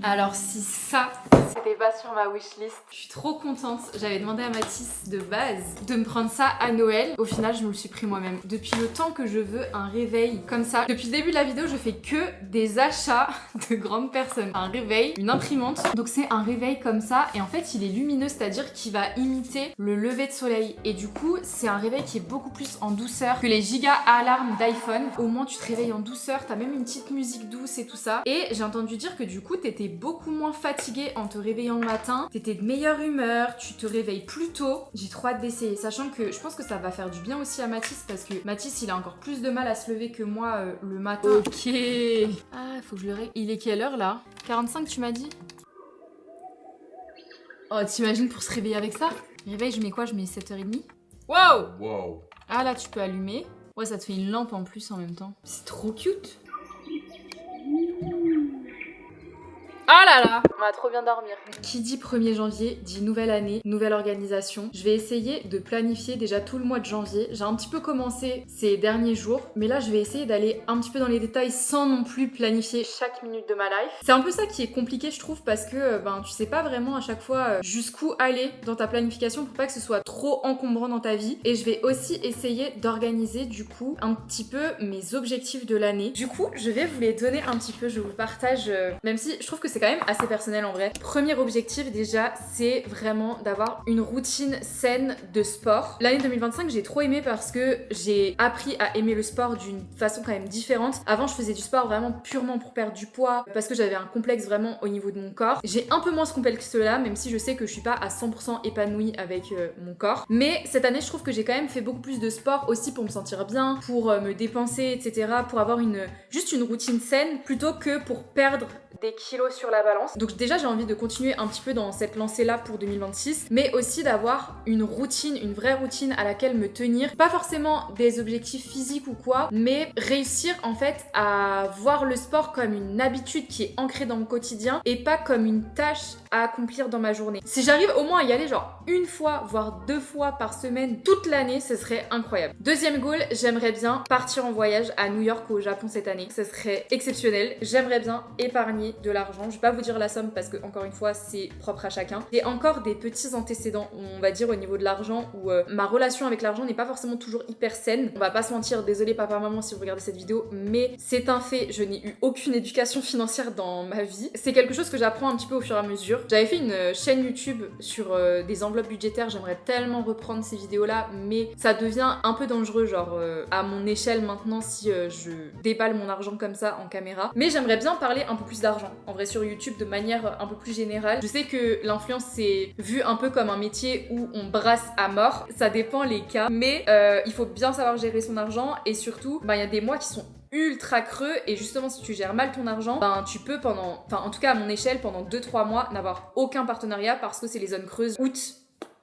A: Alors si ça, c'était pas sur ma wishlist, je suis trop contente. J'avais demandé à Mathis de base de me prendre ça à Noël. Au final, je me le suis pris moi-même. Depuis le temps que je veux un réveil comme ça, depuis le début de la vidéo, je fais que des achats de grandes personnes. Un réveil, une imprimante. Donc c'est un réveil comme ça et en fait, il est lumineux, c'est-à-dire qu'il va imiter le lever de soleil. Et du coup, c'est un réveil qui est beaucoup plus en douceur que les giga alarmes d'iPhone. Au moins, tu te réveilles en douceur, t'as même une petite musique douce et tout ça. Et j'ai entendu dire que du coup, t'étais beaucoup moins fatiguée en te réveillant le matin, t'étais de meilleure humeur, tu te réveilles plus tôt. J'ai trop hâte d'essayer, sachant que je pense que ça va faire du bien aussi à Mathis parce que Mathis il a encore plus de mal à se lever que moi le matin. Ok. Ah, faut que je le réveille. Il est quelle heure là? 45 tu m'as dit? Oh, t'imagines pour se réveiller avec ça? Réveil, je mets quoi? Je mets 7h30. Wow!
B: Wow.
A: Ah là, tu peux allumer. Ouais, ça te fait une lampe en plus en même temps. C'est trop cute. Ah, Ah là là, on va trop bien dormir. Qui dit 1er janvier dit nouvelle année, nouvelle organisation. Je vais essayer de planifier déjà tout le mois de janvier. J'ai un petit peu commencé ces derniers jours, mais là je vais essayer d'aller un petit peu dans les détails sans non plus planifier chaque minute de ma life. C'est un peu ça qui est compliqué je trouve parce que tu sais pas vraiment à chaque fois jusqu'où aller dans ta planification pour pas que ce soit trop encombrant dans ta vie. Et je vais aussi essayer d'organiser du coup un petit peu mes objectifs de l'année. Du coup je vais vous les donner un petit peu, je vous le partage même si je trouve que c'est quand même assez personnel en vrai. Premier objectif déjà, c'est vraiment d'avoir une routine saine de sport. L'année 2025, j'ai trop aimé parce que j'ai appris à aimer le sport d'une façon quand même différente. Avant, je faisais du sport vraiment purement pour perdre du poids parce que j'avais un complexe vraiment au niveau de mon corps. J'ai un peu moins ce complexe là, même si je sais que je suis pas à 100% épanouie avec mon corps. Mais cette année, je trouve que j'ai quand même fait beaucoup plus de sport aussi pour me sentir bien, pour me dépenser, etc. Pour avoir juste une routine saine plutôt que pour perdre des kilos sur la balance. Donc déjà j'ai envie de continuer un petit peu dans cette lancée là pour 2026, mais aussi d'avoir une routine, une vraie routine à laquelle me tenir. Pas forcément des objectifs physiques ou quoi, mais réussir en fait à voir le sport comme une habitude qui est ancrée dans mon quotidien et pas comme une tâche à accomplir dans ma journée. Si j'arrive au moins à y aller genre une fois, voire 2 fois par semaine toute l'année, ce serait incroyable. Deuxième goal, j'aimerais bien partir en voyage à New York ou au Japon cette année. Ce serait exceptionnel. J'aimerais bien épargner de l'argent. Je vais pas vous dire la somme parce que encore une fois c'est propre à chacun. J'ai encore des petits antécédents, on va dire au niveau de l'argent où ma relation avec l'argent n'est pas forcément toujours hyper saine. On va pas se mentir, désolé papa maman si vous regardez cette vidéo, mais c'est un fait, je n'ai eu aucune éducation financière dans ma vie. C'est quelque chose que j'apprends un petit peu au fur et à mesure. J'avais fait une chaîne YouTube sur des enveloppes budgétaires, j'aimerais tellement reprendre ces vidéos là, mais ça devient un peu dangereux genre à mon échelle maintenant si je déballe mon argent comme ça en caméra. Mais j'aimerais bien parler un peu plus d'argent en vrai sur YouTube de manière un peu plus générale. Je sais que l'influence c'est vu un peu comme un métier où on brasse à mort, ça dépend les cas, mais il faut bien savoir gérer son argent et surtout il y a des mois qui sont ultra creux et justement si tu gères mal ton argent, tu peux en tout cas à mon échelle pendant 2-3 mois n'avoir aucun partenariat parce que c'est les zones creuses. Août,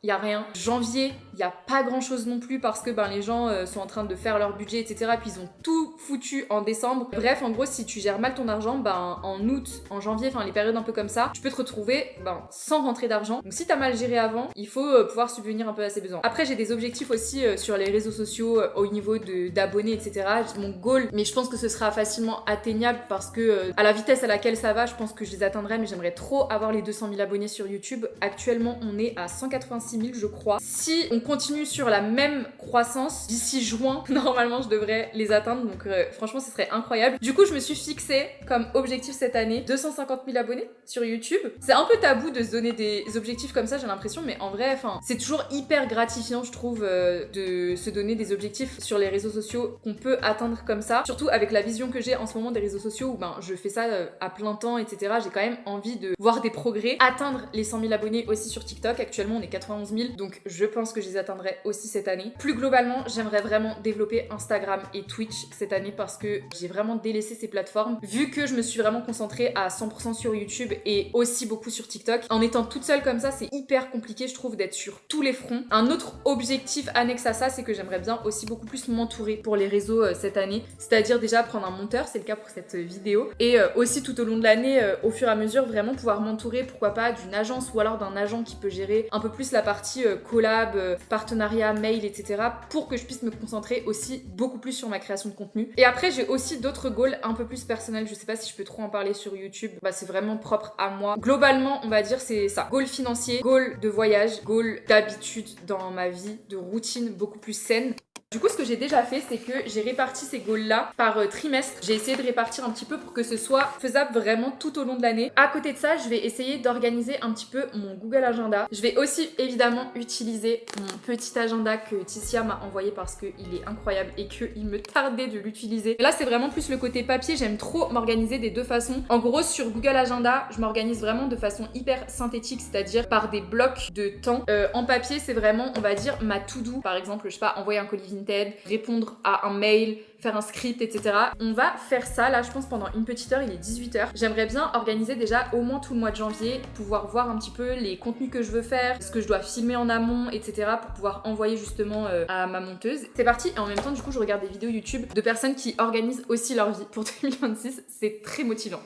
A: il y a rien. Janvier, il y a pas grand chose non plus parce que les gens sont en train de faire leur budget, etc. Puis ils ont tout foutu en décembre. Bref, en gros, si tu gères mal ton argent, en août, en janvier, les périodes un peu comme ça, tu peux te retrouver sans rentrer d'argent. Donc si t'as mal géré avant, il faut pouvoir subvenir un peu à ses besoins. Après, j'ai des objectifs aussi sur les réseaux sociaux au niveau d'abonnés, etc. Mon goal, mais je pense que ce sera facilement atteignable parce que à la vitesse à laquelle ça va, je pense que je les atteindrai, mais j'aimerais trop avoir les 200 000 abonnés sur YouTube. Actuellement, on est à 186 000 je crois. Si on continue sur la même croissance, d'ici juin, normalement je devrais les atteindre, donc franchement ce serait incroyable. Du coup je me suis fixé comme objectif cette année 250 000 abonnés sur YouTube. C'est un peu tabou de se donner des objectifs comme ça j'ai l'impression, mais en vrai c'est toujours hyper gratifiant je trouve de se donner des objectifs sur les réseaux sociaux qu'on peut atteindre comme ça, surtout avec la vision que j'ai en ce moment des réseaux sociaux où je fais ça à plein temps, etc. J'ai quand même envie de voir des progrès, atteindre les 100 000 abonnés aussi sur TikTok. Actuellement on est 91 000, donc je pense que je les atteindrai aussi cette année. Plus globalement, j'aimerais vraiment développer Instagram et Twitch cette année parce que j'ai vraiment délaissé ces plateformes. Vu que je me suis vraiment concentrée à 100% sur YouTube et aussi beaucoup sur TikTok, en étant toute seule comme ça, c'est hyper compliqué, je trouve, d'être sur tous les fronts. Un autre objectif annexe à ça, c'est que j'aimerais bien aussi beaucoup plus m'entourer pour les réseaux cette année. C'est-à-dire déjà prendre un monteur, c'est le cas pour cette vidéo, et aussi tout au long de l'année, au fur et à mesure, vraiment pouvoir m'entourer, pourquoi pas, d'une agence ou alors d'un agent qui peut gérer un peu plus la partie collab, partenariat, mail, etc. pour que je puisse me concentrer aussi beaucoup plus sur ma création de contenu. Et après, j'ai aussi d'autres goals un peu plus personnels. Je sais pas si je peux trop en parler sur YouTube. C'est vraiment propre à moi. Globalement, on va dire c'est ça. Goal financier, goal de voyage, goal d'habitude dans ma vie, de routine beaucoup plus saine. Du coup, ce que j'ai déjà fait, c'est que j'ai réparti ces goals-là par trimestre. J'ai essayé de répartir un petit peu pour que ce soit faisable vraiment tout au long de l'année. À côté de ça, je vais essayer d'organiser un petit peu mon Google Agenda. Je vais aussi évidemment utiliser mon petit agenda que Ticia m'a envoyé parce qu'il est incroyable et qu'il me tardait de l'utiliser. Là, c'est vraiment plus le côté papier. J'aime trop m'organiser des deux façons. En gros, sur Google Agenda, je m'organise vraiment de façon hyper synthétique, c'est-à-dire par des blocs de temps. En papier, c'est vraiment, on va dire, ma to-do. Par exemple, je sais pas, envoyer un colis Vinted, répondre à un mail, faire un script, etc. On va faire ça, là, je pense, pendant une petite heure, il est 18h. J'aimerais bien organiser déjà au moins tout le mois de janvier, pouvoir voir un petit peu les contenus que je veux faire, ce que je dois filmer en amont, etc. pour pouvoir envoyer justement à ma monteuse. C'est parti, et en même temps, du coup, je regarde des vidéos YouTube de personnes qui organisent aussi leur vie pour 2026. C'est très motivant.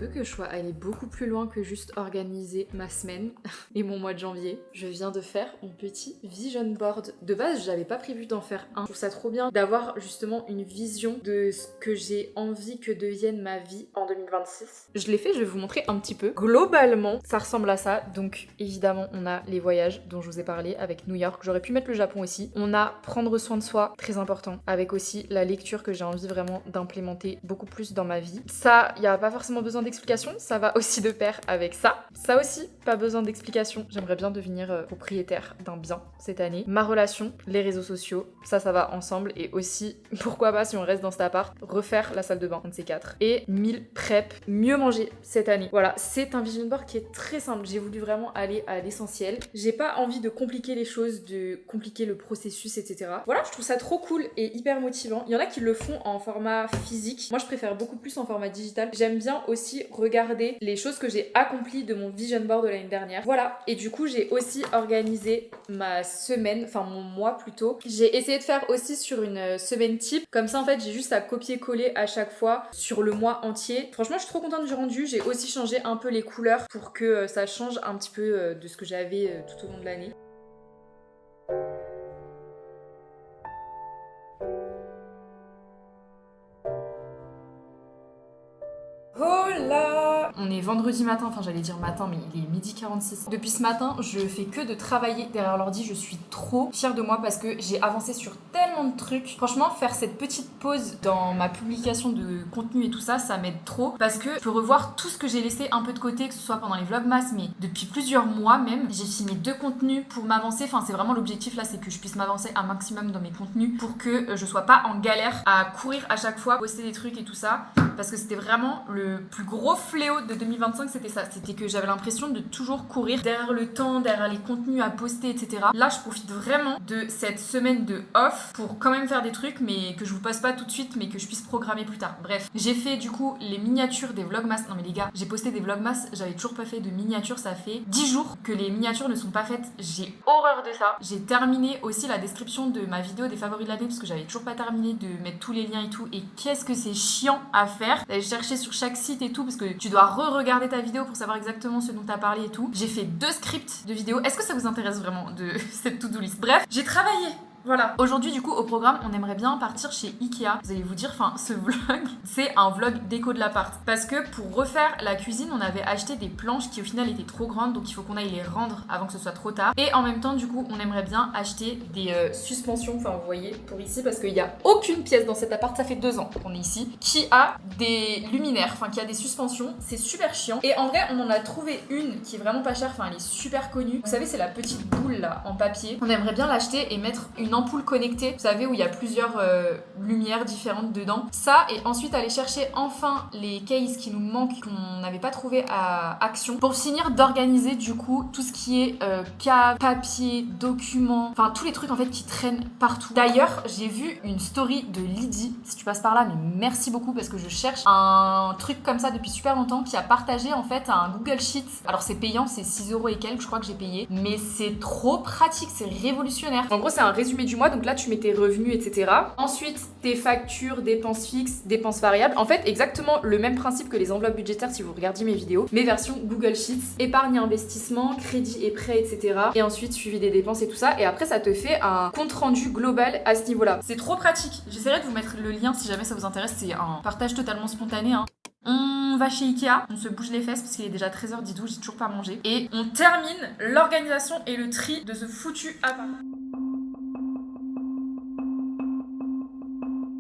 A: veut que je sois allée beaucoup plus loin que juste organiser ma semaine et mon mois de janvier. Je viens de faire mon petit vision board. De base, j'avais pas prévu d'en faire un. Je trouve ça trop bien d'avoir justement une vision de ce que j'ai envie que devienne ma vie en 2026. Je l'ai fait, je vais vous montrer un petit peu. Globalement, ça ressemble à ça. Donc évidemment, on a les voyages dont je vous ai parlé avec New York. J'aurais pu mettre le Japon aussi. On a prendre soin de soi, très important. Avec aussi la lecture que j'ai envie vraiment d'implémenter beaucoup plus dans ma vie. Ça, il n'y a pas forcément besoin d'explication. Ça va aussi de pair avec ça. Ça aussi, pas besoin d'explication. J'aimerais bien devenir propriétaire d'un bien cette année. Ma relation, les réseaux sociaux, ça va ensemble. Et aussi, pourquoi pas, si on reste dans cet appart, refaire la salle de bain, un de ces quatre. Et 1000 prep, mieux manger cette année. Voilà, c'est un vision board qui est très simple. J'ai voulu vraiment aller à l'essentiel. J'ai pas envie de compliquer les choses, de compliquer le processus, etc. Voilà, je trouve ça trop cool et hyper motivant. Il y en a qui le font en format physique. Moi, je préfère beaucoup plus en format digital. J'aime bien aussi regarder les choses que j'ai accomplies de mon vision board de l'année dernière. Voilà, et du coup, j'ai aussi organisé ma semaine, enfin mon mois plutôt. J'ai essayé de faire aussi sur une semaine type. Comme ça, en fait, j'ai juste à copier-coller à chaque fois sur le mois entier. Franchement, je suis trop contente du rendu. J'ai aussi changé un peu les couleurs pour que ça change un petit peu de ce que j'avais tout au long de l'année. Oh là! On est vendredi matin, enfin j'allais dire matin mais il est 12h46. Depuis ce matin, je fais que de travailler derrière l'ordi, je suis trop fière de moi parce que j'ai avancé sur tellement de trucs. Franchement, faire cette petite pause dans ma publication de contenu et tout ça, ça m'aide trop parce que je peux revoir tout ce que j'ai laissé un peu de côté, que ce soit pendant les vlogmas, mais depuis plusieurs mois même. J'ai filmé 2 contenus pour m'avancer, enfin c'est vraiment l'objectif là, c'est que je puisse m'avancer un maximum dans mes contenus pour que je sois pas en galère à courir à chaque fois, poster des trucs et tout ça, parce que c'était vraiment le plus gros fléau de 2025, c'était ça. C'était que j'avais l'impression de toujours courir derrière le temps, derrière les contenus à poster, etc. Là, je profite vraiment de cette semaine de off pour quand même faire des trucs, mais que je vous poste pas tout de suite, mais que je puisse programmer plus tard. Bref, j'ai fait du coup les miniatures des vlogmas. Non mais les gars, j'ai posté des vlogmas, j'avais toujours pas fait de miniatures, ça fait 10 jours que les miniatures ne sont pas faites. J'ai horreur de ça. J'ai terminé aussi la description de ma vidéo des favoris de l'année parce que j'avais toujours pas terminé de mettre tous les liens et tout. Et qu'est-ce que c'est chiant à faire d'aller chercher sur chaque site et tout parce que tu dois re-regarder ta vidéo pour savoir exactement ce dont t'as parlé et tout. J'ai fait 2 scripts de vidéos. Est-ce que ça vous intéresse vraiment de cette to-do list? Bref, j'ai travaillé. Voilà. Aujourd'hui, du coup, au programme, on aimerait bien partir chez Ikea. Vous allez vous dire, enfin, ce vlog, c'est un vlog déco de l'appart. Parce que pour refaire la cuisine, on avait acheté des planches qui au final étaient trop grandes, donc il faut qu'on aille les rendre avant que ce soit trop tard. Et en même temps, du coup, on aimerait bien acheter des suspensions, enfin, vous voyez, pour ici, parce qu'il n'y a aucune pièce dans cet appart, ça fait 2 ans qu'on est ici, qui a des luminaires, enfin, qui a des suspensions. C'est super chiant. Et en vrai, on en a trouvé une qui est vraiment pas chère, enfin, elle est super connue. Vous savez, c'est la petite boule là, en papier. On aimerait bien l'acheter et mettre une ampoule connectée, vous savez, où il y a plusieurs lumières différentes dedans. Ça, et ensuite aller chercher enfin les cases qui nous manquent, qu'on n'avait pas trouvé à Action, pour finir d'organiser du coup tout ce qui est cas, papier, documents, enfin tous les trucs en fait qui traînent partout. D'ailleurs, j'ai vu une story de Lydie, si tu passes par là, mais merci beaucoup parce que je cherche un truc comme ça depuis super longtemps, qui a partagé en fait un Google Sheets. Alors c'est payant, c'est 6 € et quelques, je crois que j'ai payé, mais c'est trop pratique, c'est révolutionnaire. En gros, c'est un résumé du mois, donc là tu mets tes revenus, etc. Ensuite, tes factures, dépenses fixes, dépenses variables. En fait, exactement le même principe que les enveloppes budgétaires si vous regardez mes vidéos, mais version Google Sheets, épargne et investissement, crédit et prêt, etc. Et ensuite, suivi des dépenses et tout ça. Et après, ça te fait un compte rendu global à ce niveau-là. C'est trop pratique. J'essaierai de vous mettre le lien si jamais ça vous intéresse. C'est un partage totalement spontané, hein. On va chez Ikea, on se bouge les fesses parce qu'il est déjà 13h12, j'ai toujours pas mangé. Et on termine l'organisation et le tri de ce foutu appart.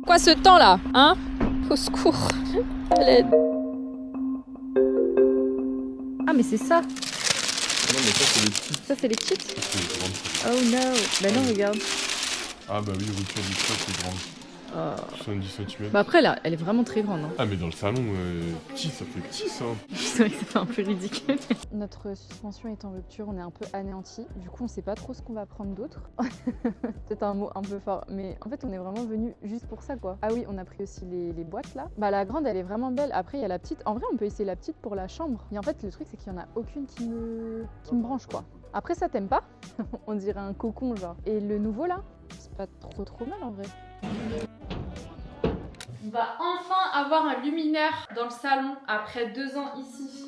C: Quoi ce temps là, hein? Au secours, à l'aide. Ah mais c'est ça.
B: Non mais ça c'est les petits.
C: Ça c'est les kits.
B: C'est les grandes.
C: Oh no. Bah non regarde.
B: Ah bah oui, rupture du truc, c'est grande.
C: Oh.
B: 70 cm.
C: Bah après là, elle est vraiment très grande. Hein.
B: Ah mais dans le salon, petit, ça fait petit ça.
C: C'est vrai que ça fait un peu ridicule. Notre suspension est en rupture, on est un peu anéanti. Du coup on sait pas trop ce qu'on va prendre d'autre. Peut-être un mot un peu fort, mais en fait on est vraiment venu juste pour ça quoi. Ah oui, on a pris aussi les boîtes là. Bah la grande elle est vraiment belle. Après il y a la petite. En vrai on peut essayer la petite pour la chambre. Mais en fait le truc c'est qu'il y en a aucune qui me branche quoi. Après ça t'aime pas? On dirait un cocon genre. Et le nouveau là, c'est pas trop mal en vrai.
A: va enfin avoir un luminaire dans le salon après 2 ans ici.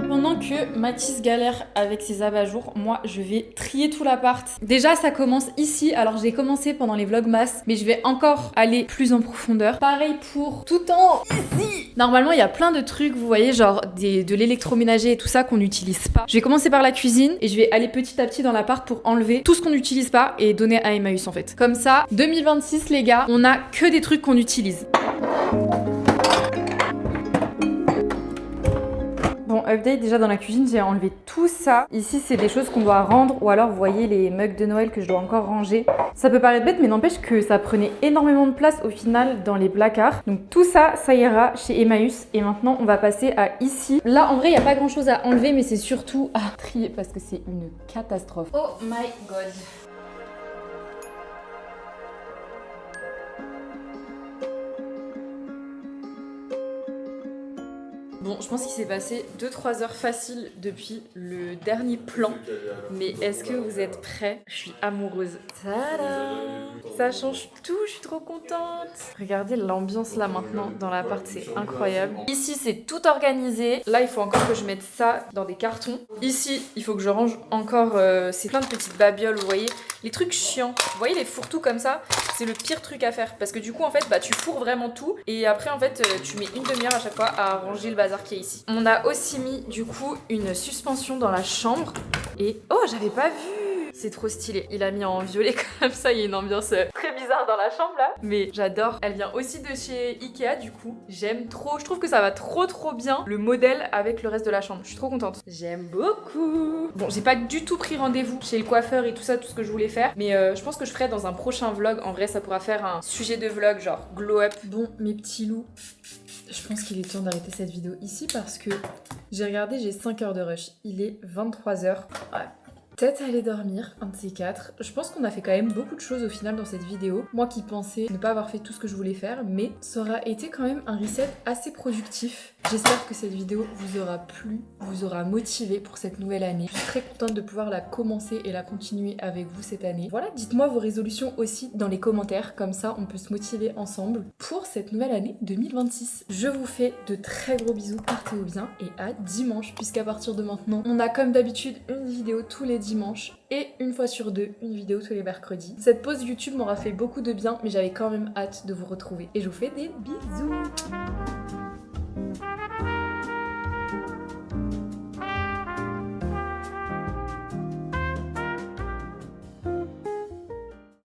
A: Pendant que Mathis galère avec ses abat-jours, moi je vais trier tout l'appart. Déjà ça commence ici, alors j'ai commencé pendant les vlogmas, mais je vais encore aller plus en profondeur. Pareil pour tout en haut, ici. Normalement il y a plein de trucs, vous voyez, genre de l'électroménager et tout ça qu'on n'utilise pas. Je vais commencer par la cuisine et je vais aller petit à petit dans l'appart pour enlever tout ce qu'on n'utilise pas et donner à Emmaüs en fait. Comme ça, 2026 les gars, on a que des trucs qu'on utilise. Bon, update, déjà dans la cuisine, j'ai enlevé tout ça. Ici, c'est des choses qu'on doit rendre ou alors, vous voyez, les mugs de Noël que je dois encore ranger. Ça peut paraître bête, mais n'empêche que ça prenait énormément de place au final dans les placards. Donc tout ça, ça ira chez Emmaüs. Et maintenant, on va passer à ici. Là, en vrai, il n'y a pas grand chose à enlever, mais c'est surtout à trier parce que c'est une catastrophe. Oh my god. Bon, je pense qu'il s'est passé 2-3 heures faciles depuis le dernier plan. Mais est-ce que vous êtes prêts? Je suis amoureuse. Tada! Ça change tout, je suis trop contente. Regardez l'ambiance là maintenant dans l'appart, c'est incroyable. Ici, c'est tout organisé. Là, il faut encore que je mette ça dans des cartons. Ici, il faut que je range encore... c'est plein de petites babioles, vous voyez. Les trucs chiants. Vous voyez les fourre-tout comme ça? C'est le pire truc à faire. Parce que du coup, en fait, bah, tu fourres vraiment tout. Et après, en fait, tu mets une demi-heure à chaque fois à ranger le bazar qui est ici. On a aussi mis, du coup, une suspension dans la chambre. Et... oh, j'avais pas vu! C'est trop stylé. Il a mis en violet comme ça, il y a une ambiance très bizarre dans la chambre là. Mais j'adore. Elle vient aussi de chez Ikea du coup. J'aime trop. Je trouve que ça va trop bien le modèle avec le reste de la chambre. Je suis trop contente. J'aime beaucoup. Bon, j'ai pas du tout pris rendez-vous chez le coiffeur et tout ça, tout ce que je voulais faire. Mais je pense que je ferai dans un prochain vlog. En vrai, ça pourra faire un sujet de vlog genre glow up. Bon, mes petits loups. Je pense qu'il est temps d'arrêter cette vidéo ici parce que j'ai regardé, j'ai 5 heures de rush. Il est 23h. Ouais. Peut-être aller dormir, un de ces quatre. Je pense qu'on a fait quand même beaucoup de choses au final dans cette vidéo. Moi qui pensais ne pas avoir fait tout ce que je voulais faire, mais ça aura été quand même un reset assez productif. J'espère que cette vidéo vous aura plu, vous aura motivé pour cette nouvelle année. Je suis très contente de pouvoir la commencer et la continuer avec vous cette année. Voilà, dites-moi vos résolutions aussi dans les commentaires, comme ça on peut se motiver ensemble pour cette nouvelle année 2026. Je vous fais de très gros bisous, portez-vous bien et à dimanche, puisqu'à partir de maintenant, on a comme d'habitude une vidéo tous les dimanche et une fois sur deux, une vidéo tous les mercredis. Cette pause YouTube m'aura fait beaucoup de bien, mais j'avais quand même hâte de vous retrouver. Et je vous fais des bisous.